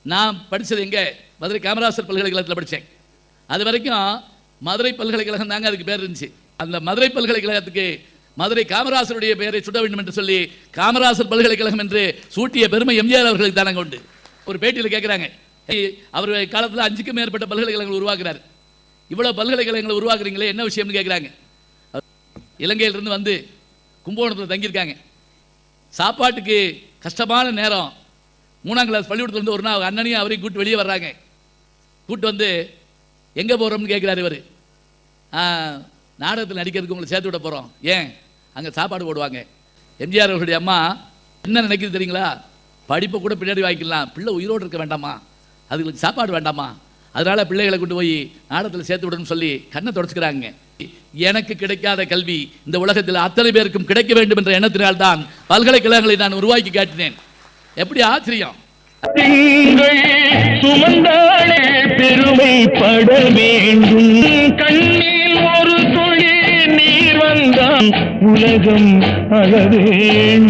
நான் படித்தது எங்கே? மதுரை காமராசர் பல்கலைக்கழகத்தில் படித்தேன். அது வரைக்கும் மதுரை பல்கலைக்கழகம் தாங்க அதுக்கு பேர் இருந்துச்சு. அந்த மதுரை பல்கலைக்கழகத்துக்கு மதுரை காமராசருடைய பெயரை சுட வேண்டும் என்று சொல்லி காமராசர் பல்கலைக்கழகம் என்று சூட்டிய பெருமை எம்ஜிஆர் அவர்களுக்கு தானங்க உண்டு. ஒரு பேட்டியில் கேட்குறாங்க, அவர் காலத்தில் 5க்கும் மேற்பட்ட பல்கலைக்கழகங்கள் உருவாக்குறாரு. இவ்வளோ பல்கலைக்கழகங்களை உருவாக்குறீங்களே, என்ன விஷயம்னு கேட்குறாங்க. இலங்கையிலிருந்து வந்து கும்பகோணத்தில் தங்கியிருக்காங்க. சாப்பாட்டுக்கு கஷ்டமான நேரம். 3ஆம் கிளாஸ் பள்ளிக்கூடத்தில் வந்து ஒரு நாள் அண்ணனையும் அவரையும் கூட்டு வெளியே வர்றாங்க. கூட்டு வந்து எங்கே போகிறோம்னு கேட்குறாரு இவர். நாடகத்தில் நடிக்கிறதுக்கு உங்களை சேர்த்து விட போகிறோம். ஏன்? அங்கே சாப்பாடு போடுவாங்க. எம்ஜிஆர் அவர்களுடைய அம்மா என்ன நினைக்கிறது தெரியுங்களா? படிப்பை கூட பின்னாடி வாங்கிக்கலாம், பிள்ளை உயிரோடு இருக்க வேண்டாமா, அதுங்களுக்கு சாப்பாடு வேண்டாமா, அதனால் பிள்ளைகளை கொண்டு போய் நாடகத்தில் சேர்த்து விடணும்னு சொல்லி கண்ணை தொடச்சிக்கிறாங்க. எனக்கு கிடைக்காத கல்வி இந்த உலகத்தில் அத்தனை பேருக்கும் கிடைக்க வேண்டும் என்ற எண்ணத்தினால்தான் பல்கலைக்கழகங்களை நான் உருவாக்கி காட்டினேன். எப்படி ஆச்சரியம்! சுமந்தாளே பெருமைப்பட வேண்டும், கண்ணில் ஒரு துளி நீர் வந்தால் உலகம் அழ வேண்டும்.